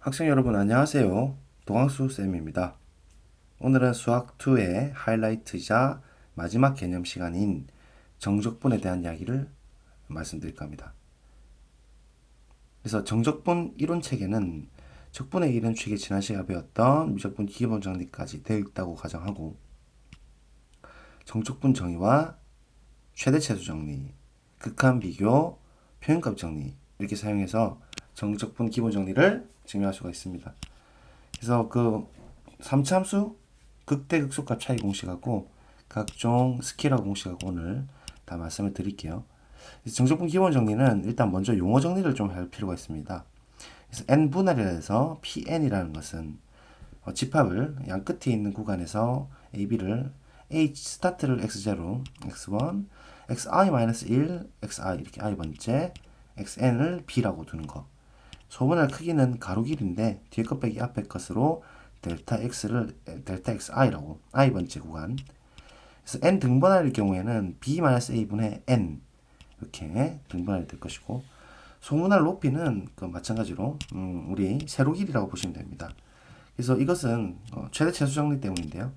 학생 여러분 안녕하세요. 동학수 쌤입니다. 오늘은 수학 2의 하이라이트이자 마지막 개념 시간인 정적분에 대한 이야기를 말씀드릴까 합니다. 그래서 정적분 이론 체계는 적분의 이론 체계 지난 시간에 배웠던 미적분 기본 정리까지 되어 있다고 가정하고 정적분 정의와 최대차수 정리, 극한 비교, 표현값 정리 이렇게 사용해서 정적분 기본 정리를 증명할 수가 있습니다. 그래서 그 3차함수 극대 극소값 차이 공식하고 각종 스케일러 공식하고 오늘 다 말씀을 드릴게요. 정적분 기본 정리는 일단 먼저 용어 정리를 좀 할 필요가 있습니다. 그래서 n분할이라 해서 pn이라는 것은 집합을 양 끝에 있는 구간에서 ab를 h 스타트를 x0, x1, xi-1, xi 이렇게 i번째, xn을 b라고 두는 거. 소분할 크기는 가로 길인데 뒤에 것 빼기 앞에 것으로 델타 x를 델타 xi라고 i번째 구간. 그래서 n 등분할일 경우에는 b-a분의 n 이렇게 등분할이 될 것이고 소분할 높이는 그 마찬가지로 우리 세로 길이라고 보시면 됩니다. 그래서 이것은 최대 최소 정리 때문인데요.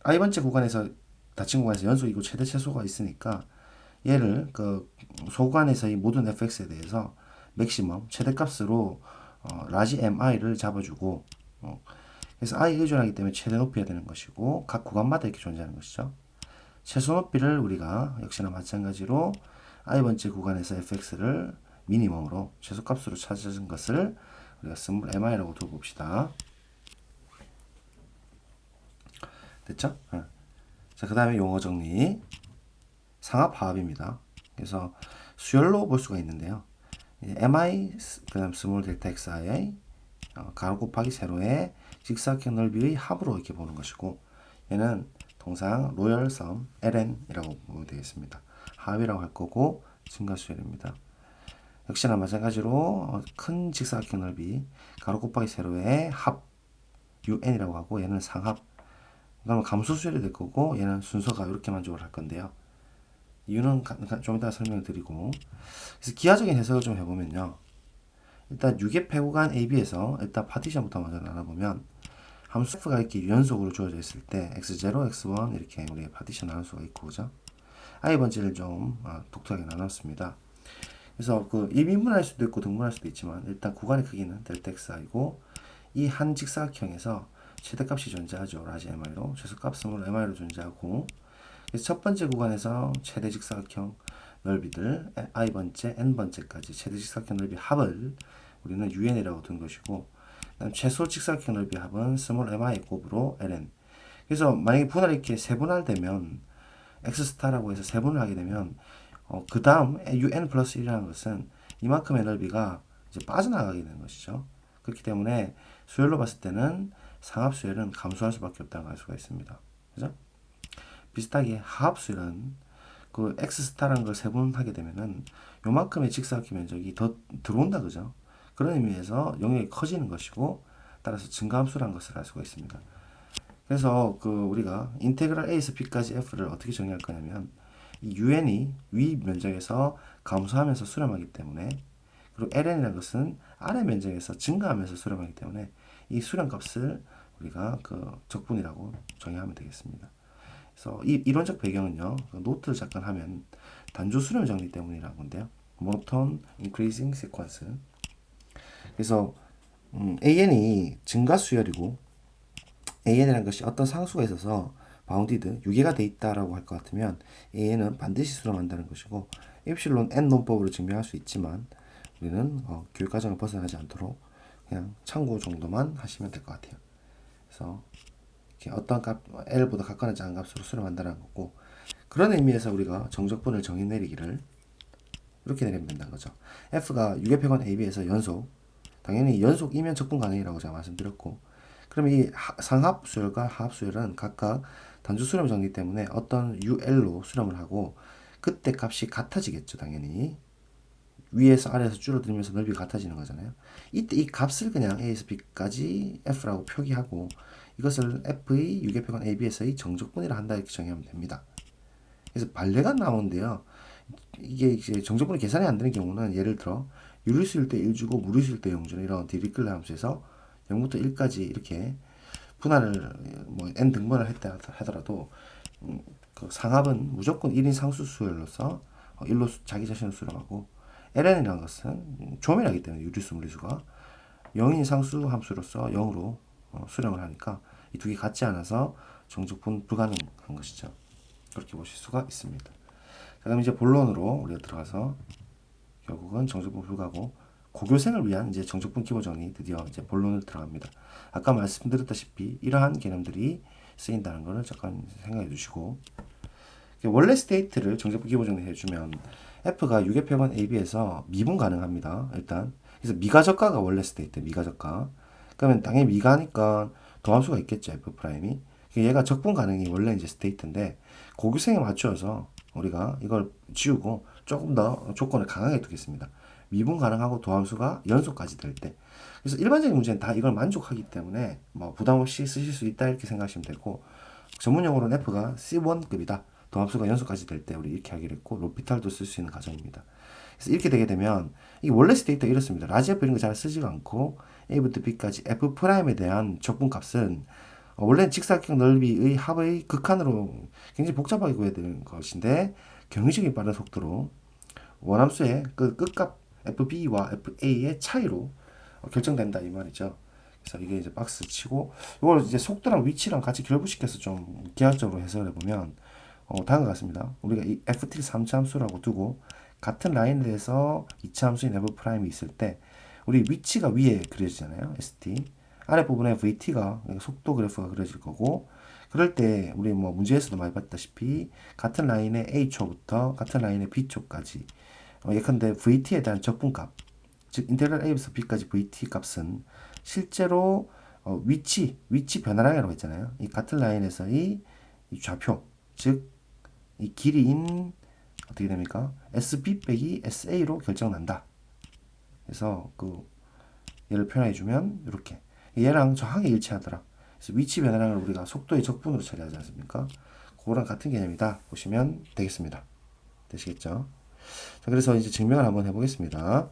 i번째 구간에서 닫힌 구간에서 연속이고 최대 최소가 있으니까 얘를 그 소구간에서의 모든 fx에 대해서 맥시멈 최대값으로 라지 mi를 잡아주고 그래서 i에 의존하기 때문에 최대 높이가 되는 것이고 각 구간마다 이렇게 존재하는 것이죠. 최소 높이를 우리가 역시나 마찬가지로 i번째 구간에서 fx를 미니멈으로 최소값으로 찾은 것을 우리가 스몰 mi라고 두고 봅시다. 됐죠? 자, 그 다음에 용어 정리. 상합화합입니다. 그래서 수열로 볼 수가 있는데요. mi 그 다음 스몰 델타 xi 가로 곱하기 세로의 직사각형 넓이의 합으로 이렇게 보는 것이고 얘는 통상 로열 섬 ln이라고 보면 되겠습니다. 합이라고 할 거고 증가수열입니다. 역시나 마찬가지로 큰 직사각형 넓이 가로 곱하기 세로의 합 un이라고 하고 얘는 상합 그러면 감소수열이 될 거고 얘는 순서가 이렇게 만족을 할 건데요. 이유는 좀 이따 설명을 드리고 그래서 기하적인 해석을 좀 해보면요. 일단 6의 패구간 AB에서 일단 파티션부터 먼저 나눠보면 함수 f가 이렇게 연속으로 주어져 있을 때 x0, x1 이렇게 우리가 파티션 나눌 수가 있고 그죠? i번째를 좀 독특하게 나눴습니다. 그래서 그 일비분할 수도 있고 등분할 수도 있지만 일단 구간의 크기는 델타 xi이고 이 한 직사각형에서 최대값이 존재하죠. 라지 mi로 최소값은 mi로 존재하고 그래서 첫 번째 구간에서 최대 직사각형 넓이들 i번째, n번째까지 최대 직사각형 넓이 합을 우리는 un이라고 둔 것이고 그다음 최소 직사각형 넓이 합은 스몰 mi 곱으로 ln. 그래서 만약에 분할이 이렇게 세분할되면 x스타라고 해서 세분을 하게 되면 그 다음 un 플러스 1이라는 것은 이만큼의 넓이가 이제 빠져나가게 되는 것이죠. 그렇기 때문에 수열로 봤을 때는 상합수열은 감소할 수밖에 없다고 할 수가 있습니다. 그죠? 비슷하게 하합수열은 그 x스타라는 걸 세분하게 되면은 요만큼의 직사각형 면적이 더 들어온다 그죠? 그런 의미에서 영역이 커지는 것이고 따라서 증가함수라는 것을 알 수가 있습니다. 그래서 그 우리가 인테그랄 a에서 b까지 f를 어떻게 정의할 거냐면 이 un이 위 면적에서 감소하면서 수렴하기 때문에 그리고 ln이라는 것은 아래 면적에서 증가하면서 수렴하기 때문에 이 수렴값을 우리가 그 적분이라고 정의하면 되겠습니다. 그래서 이 이론적 배경은요. 노트를 잠깐 하면 단조 수렴 정리 때문이라는 건데요. 모노톤 인크리징 시퀀스. 그래서 AN이 증가 수열이고 AN이라는 것이 어떤 상수가 있어서 바운디드 유계가 돼 있다라고 할 것 같으면 AN은 반드시 수렴한다는 것이고 엡실론 N 논법으로 증명할 수 있지만 우리는 교육 과정을 벗어나지 않도록 그냥 참고 정도만 하시면 될 것 같아요. 그래서 어떤 값 L보다 같거나 작은 값으로 수렴한다는 거고 그런 의미에서 우리가 정적분을 정의 내리기를 이렇게 내리면 된다는 거죠. F가 6의 패건 AB에서 연속 당연히 연속이면 적분 가능이라고 제가 말씀드렸고 그럼 이 상합 수열과 하합 수열은 각각 단주 수렴 정리 때문에 어떤 UL로 수렴을 하고 그때 값이 같아지겠죠. 당연히 위에서 아래에서 줄어들면서 넓이가 같아지는 거잖아요. 이때 이 값을 그냥 A에서 B까지 F라고 표기하고 이것을 F의 유계표관 AB에서의 정적분이라 한다 이렇게 정의하면 됩니다. 그래서 반례가 나오는데요. 이게 이제 정적분이 계산이 안 되는 경우는 예를 들어 유리수일 때 1 주고 무리수일 때 0 주는 이런 디리클레 함수에서 0부터 1까지 이렇게 분할을 뭐 n 등분을 했다 하더라도 그 상합은 무조건 1인 상수 수열로서 1로 자기 자신을 수렴하고 ln이라는 것은 조밀하기 때문에 유리수 무리수가 0인 상수 함수로서 0으로 수렴을 하니까 이 두 개 같지 않아서 정적분 불가능한 것이죠. 그렇게 보실 수가 있습니다. 자, 그럼 이제 본론으로 우리가 들어가서 결국은 정적분 불가고 고교생을 위한 이제 정적분 기본 정리 드디어 이제 본론을 들어갑니다. 아까 말씀드렸다시피 이러한 개념들이 쓰인다는 것을 잠깐 생각해 주시고 원래 스테이트를 정적분 기본 정리 해주면 f가 6의 표본 ab에서 미분 가능합니다. 일단 그래서 미가저가가 원래 스테이트 미가저가 그러면 당연히 미가니까 더함수가 있겠죠 f 프라임이 얘가 적분 가능이 원래 이제 스테이트인데 고교생에 맞추어서 우리가 이걸 지우고 조금 더 조건을 강하게 두겠습니다. 미분 가능하고 도함수가 연속까지 될 때. 그래서 일반적인 문제는 다 이걸 만족하기 때문에 뭐 부담 없이 쓰실 수 있다 이렇게 생각하시면 되고 전문용어로는 F가 C1급이다. 도함수가 연속까지 될 때 우리 이렇게 하기로 했고 로피탈도 쓸 수 있는 가정입니다. 그래서 이렇게 되게 되면 이 원래 스테이트가 이렇습니다. 라지 F 이런 거 잘 쓰지가 않고 A부터 B까지 F 프라임에 대한 적분값은 원래는 직사각형 넓이의 합의 극한으로 굉장히 복잡하게 구해야 되는 것인데 경리적인 빠른 속도로 원함수의 그 끝값 FB와 FA의 차이로 결정된다 이 말이죠. 그래서 이게 이제 박스 치고 이걸 이제 속도랑 위치랑 같이 결부시켜서 좀 기하학적으로 해석을 해보면 다음과 같습니다. 우리가 이 FT를 3차 함수라고 두고 같은 라인에 대해서 2차 함수인 F 프라임이 있을 때 우리 위치가 위에 그려지잖아요. ST 아랫부분에 VT가 속도 그래프가 그려질 거고 그럴 때 우리 뭐 문제에서도 많이 봤다시피 같은 라인의 A초부터 같은 라인의 B초까지 예컨대 VT에 대한 적분값 즉 인테그랄 A에서 B까지 VT 값은 실제로 위치 변화량이라고 했잖아요. 이 같은 라인에서의 이 좌표 즉 이 길이인 어떻게 됩니까? SB 빼기 SA로 결정난다. 그래서 그 얘를 표현해 주면 이렇게 얘랑 정확하게 일치하더라. 그래서 위치 변화량을 우리가 속도의 적분으로 처리하지 않습니까? 그거랑 같은 개념이다 보시면 되겠습니다. 되시겠죠? 자, 그래서 이제 증명을 한번 해보겠습니다.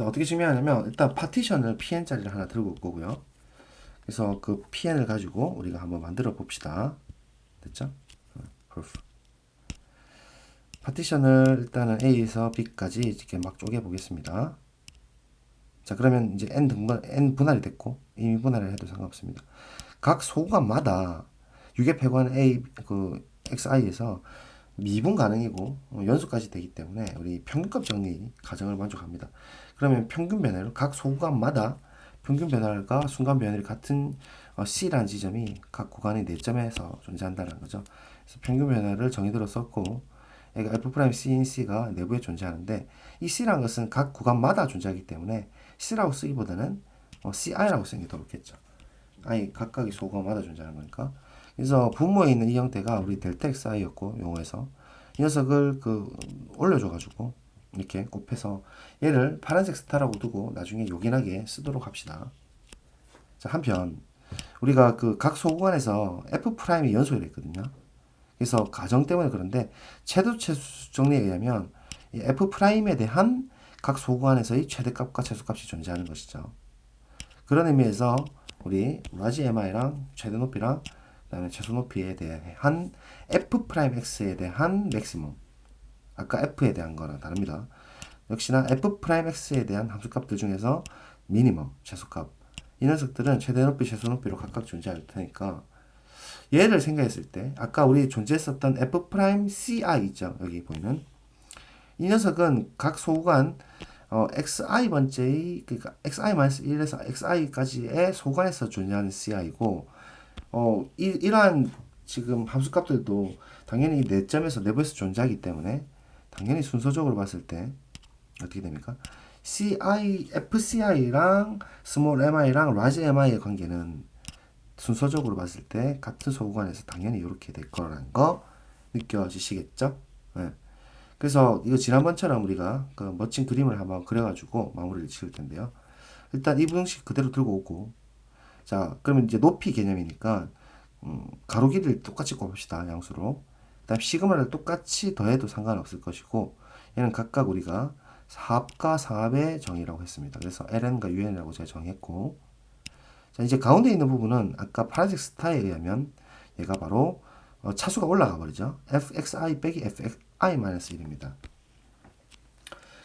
어떻게 증명하냐면 일단 파티션을 pn짜리를 하나 들고 올 거고요. 그래서 그 pn을 가지고 우리가 한번 만들어 봅시다. 됐죠? proof. 파티션을 일단은 A에서 B까지 이렇게 막 쪼개 보겠습니다. 자, 그러면 이제 n 분할이 됐고 이미 분할을 해도 상관없습니다. 각 소구간마다 6의 폐관 A 그 XI에서 미분 가능이고 연속까지 되기 때문에 우리 평균값 정리 가정을 만족합니다. 그러면 평균 변화를 각 소구간마다 평균 변화가 순간 변화율이 같은 C라는 지점이 각 구간의 4점에서 존재한다는 거죠. 그래서 평균 변화를 정의대로 썼고 얘가 F' C인 C가 내부에 존재하는데 이 C라는 것은 각 구간마다 존재하기 때문에 C라고 쓰기보다는 CI라고 쓰는 게 더 좋겠죠. I 각각의 소구간마다 존재하는 거니까. 그래서 분모에 있는 이 형태가 우리 델타 XI였고 용어에서 이 녀석을 올려줘가지고 이렇게 곱해서 얘를 파란색 스타라고 두고 나중에 요긴하게 쓰도록 합시다. 자, 한편 우리가 그 각 소구간에서 F'이 연소를 했거든요. 그래서 가정 때문에 그런데 최소 정리에 의하면 이 F'에 대한 각 소구간에서의 최대값과 최소값이 존재하는 것이죠. 그런 의미에서 우리 라지 MI랑 최대 높이랑 그다음에 최소 높이에 대한 F'X에 대한 맥시멈 아까 F에 대한 거랑 다릅니다. 역시나 F'X에 대한 함수값들 중에서 미니멈, 최소값 이 녀석들은 최대 높이, 최소 높이로 각각 존재할 테니까 얘를 생각했을 때 아까 우리 존재했었던 F'CI 있죠. 여기 보이는 이 녀석은 각 소구간 xi 번째의 그러니까 xi-1에서 xi까지의 소관에서 존재하는 ci고 이러한 지금 함수값들도 당연히 내점에서 내부에서 존재하기 때문에 당연히 순서적으로 봤을 때 어떻게 됩니까? FCI랑 스몰 mi랑 라지 mi의 관계는 순서적으로 봤을 때 같은 소구간에서 당연히 이렇게 될 거라는 거 느껴지시겠죠? 네. 그래서 이거 지난번처럼 우리가 그 멋진 그림을 한번 그려가지고 마무리를 지을 텐데요. 일단 이 분식 그대로 들고 오고 자 그러면 이제 높이 개념이니까 가로 길이를 똑같이 꼽읍시다 양수로. 그다음 시그마를 똑같이 더해도 상관없을 것이고 얘는 각각 우리가 합과 상합의 정의라고 했습니다. 그래서 ln과 un이라고 제가 정의했고, 자, 이제 가운데 있는 부분은 아까 파란색 스타에 의하면 얘가 바로 차수가 올라가 버리죠. fxi 빼기 fxi-1입니다.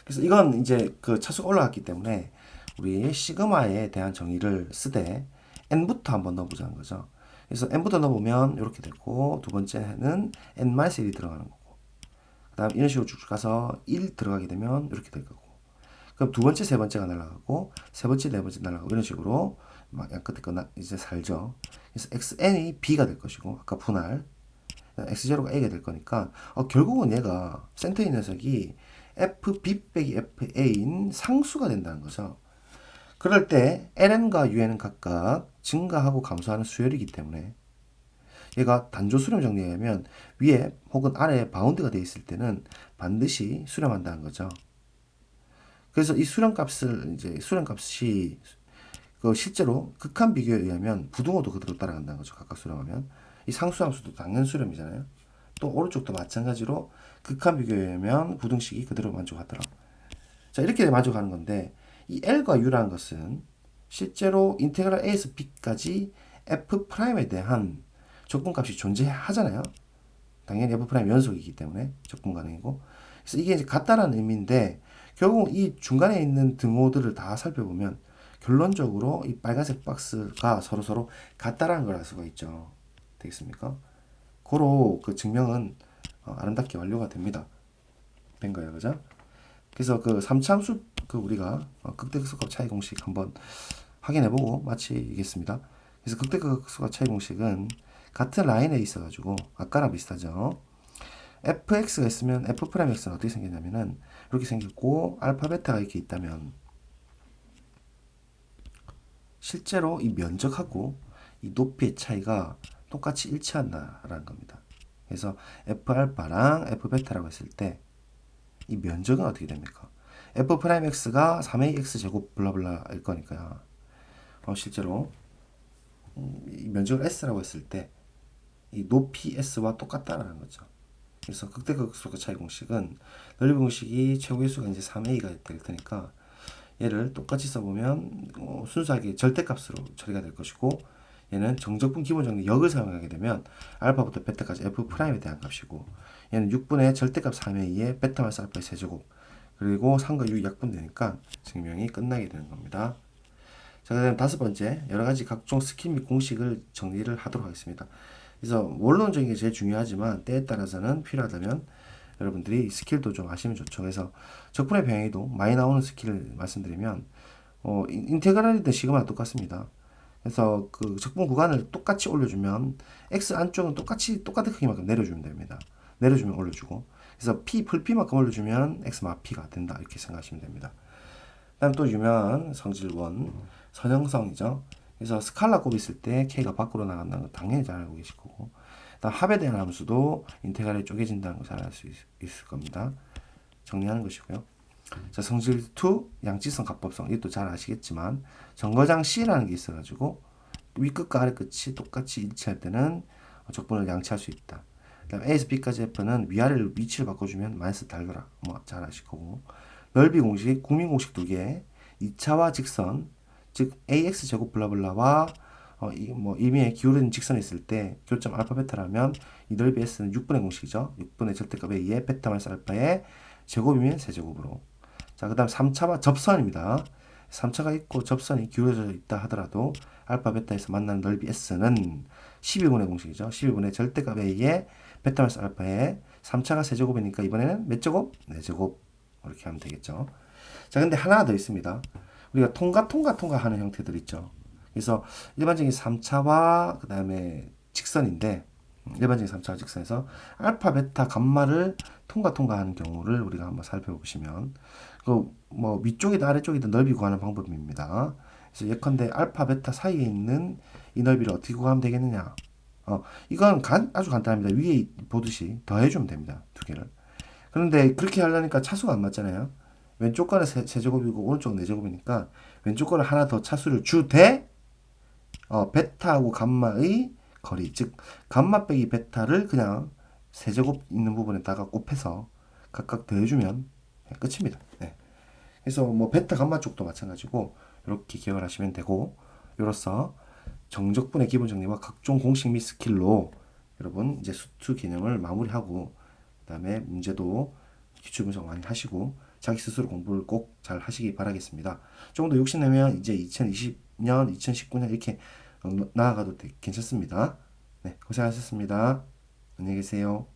그래서 이건 이제 그 차수가 올라갔기 때문에 우리 시그마에 대한 정의를 쓰되 n부터 한번 넣어보자는 거죠. 그래서 n부터 넣어보면 이렇게 되고, 두 번째는 n-1이 들어가는 거고, 그 다음 이런 식으로 쭉쭉 가서 1 들어가게 되면 이렇게 될 거고, 그럼 두 번째, 세 번째가 날아가고, 세 번째, 네 번째 날아가고, 이런 식으로 막 끝에 거 이제 살죠. 그래서 xn이 b가 될 것이고, 아까 분할 x0가 a가 될 거니까 결국은 얘가 센터에 있는 녀석이 fb 빼기 fa인 상수가 된다는 거죠. 그럴 때 ln과 un은 각각 증가하고 감소하는 수열이기 때문에 얘가 단조 수렴 정리에 의하면 위에 혹은 아래에 바운드가 되어 있을 때는 반드시 수렴한다는 거죠. 그래서 이 수렴값이 실제로 극한 비교에 의하면 부등호도 그대로 따라간다는 거죠. 각각 수렴하면 이 상수함수도 당연 수렴이잖아요. 또 오른쪽도 마찬가지로 극한 비교에 의하면 부등식이 그대로 만족하더라. 자, 이렇게 만족하는 건데, 이 L과 U라는 것은 실제로 인테그랄 A에서 B까지 F'에 대한 적분값이 존재하잖아요. 당연히 F' 연속이기 때문에 적분 가능이고. 그래서 이게 이제 같다라는 의미인데, 결국 이 중간에 있는 등호들을 다 살펴보면 결론적으로 이 빨간색 박스가 서로 같다라는 걸 알 수가 있죠. 되겠습니까? 고로 그 증명은 아름답게 완료가 됩니다. 된 거예요. 그죠? 그래서 그 3차함수 그 우리가 극대극소값 차이 공식 한번 확인해보고 마치겠습니다. 그래서 극대극소값 차이 공식은 같은 라인에 있어가지고 아까랑 비슷하죠. fx가 있으면 f'x는 어떻게 생겼냐면은 이렇게 생겼고, 알파 베타가 이렇게 있다면 실제로 이 면적하고 이 높이의 차이가 똑같이 일치한다라는 겁니다. 그래서 f알파랑 f베타라고 했을 때 이 면적은 어떻게 됩니까? f'x가 3a x 제곱 블라블라일 거니까요. 실제로 이 면적을 s라고 했을 때 이 높이 s와 똑같다라는 거죠. 그래서 극대극소의 차이 공식은 넓이 공식이 최고의 수가 이제 3a가 될 테니까 얘를 똑같이 써보면 순수하게 절대값으로 처리가 될 것이고, 얘는 정적분 기본 정리 역을 사용하게 되면 알파부터 베타까지 f'에 대한 값이고, 얘는 6분의 절대값 3a에 베타 마이너스 알파의 세제곱, 그리고 3과 6이 약분되니까 증명이 끝나게 되는 겁니다. 자, 그다음 다섯 번째, 여러 가지 각종 스킬 및 공식을 정리를 하도록 하겠습니다. 그래서 원론적인 게 제일 중요하지만 때에 따라서는 필요하다면 여러분들이 스킬도 좀 아시면 좋죠. 그래서 적분의 변형에도 많이 나오는 스킬을 말씀드리면 인테그랄이든 시그마랑 똑같습니다. 그래서 그 적분 구간을 똑같이 올려주면 x 안쪽은 똑같은 크기만큼 내려주면 됩니다. 내려주면 올려주고, 그래서 p 풀p만큼 올려주면 x 마 p가 된다, 이렇게 생각하시면 됩니다. 그다음 또 유명한 성질원 선형성이죠. 그래서 스칼라 곱이 있을 때 k가 밖으로 나간다는 거 당연히 잘 알고 계실 거고, 그다음 합에 대한 함수도 인테그랄이 쪼개진다는 거 잘 알 수 있을 겁니다. 정리하는 것이고요. 자, 성질 2 양지성 갑법성, 이것도 잘 아시겠지만 정거장 C라는 게 있어가지고 윗끝과 아래끝이 똑같이 일치할 때는 적분을 양치할 수 있다. 그다음 A에서 B까지 F는 위아래를 위치를 바꿔주면 마이너스 달더라. 뭐 잘 아실 거고, 넓이 공식, 국민 공식 두 개, 2차와 직선, 즉 AX 제곱 블라블라와 임의의 기울어진 직선이 있을 때 교점 알파 베타라면 이 넓이 S는 6분의 공식이죠. 6분의 절대값 A에 베타 마이너스 알파의 제곱이면 세제곱으로. 자, 그 다음 3차와 접선입니다. 3차가 있고 접선이 기울어져 있다 하더라도 알파 베타에서 만나는 넓이 S는 12분의 공식이죠. 12분의 절대값 A에 베타 마이너스 알파에 3차가 세제곱이니까 이번에는 몇 제곱? 4제곱. 이렇게 하면 되겠죠. 자, 근데 하나 더 있습니다. 우리가 통과 하는 형태들 있죠. 그래서 일반적인 3차와 그 다음에 직선인데, 일반적인 3차와 직선에서 알파, 베타, 감마를 통과하는 경우를 우리가 한번 살펴보시면, 뭐 위쪽이든 아래쪽이든 넓이 구하는 방법입니다. 그래서 예컨대 알파, 베타 사이에 있는 이 넓이를 어떻게 구하면 되겠느냐? 이건 아주 간단합니다. 위에 보듯이 더해주면 됩니다. 두 개를. 그런데 그렇게 하려니까 차수가 안 맞잖아요. 왼쪽 거는 세제곱이고 오른쪽은 4제곱이니까 왼쪽 거를 하나 더 차수를 주되 베타하고 감마의 거리, 즉 감마 빼기 베타를 그냥 세제곱 있는 부분에다가 곱해서 각각 더해주면 네, 끝입니다. 네. 그래서 뭐 베타 감마 쪽도 마찬가지고 이렇게 기억을 하시면 되고, 이로써 정적분의 기본 정리와 각종 공식 및 스킬로 여러분 이제 수투 개념을 마무리하고, 그다음에 문제도 기출 분석 많이 하시고 자기 스스로 공부를 꼭 잘 하시기 바라겠습니다. 조금 더 욕심내면 이제 2020년, 2019년 이렇게 나아가도 괜찮습니다. 네, 고생하셨습니다. 안녕히 계세요.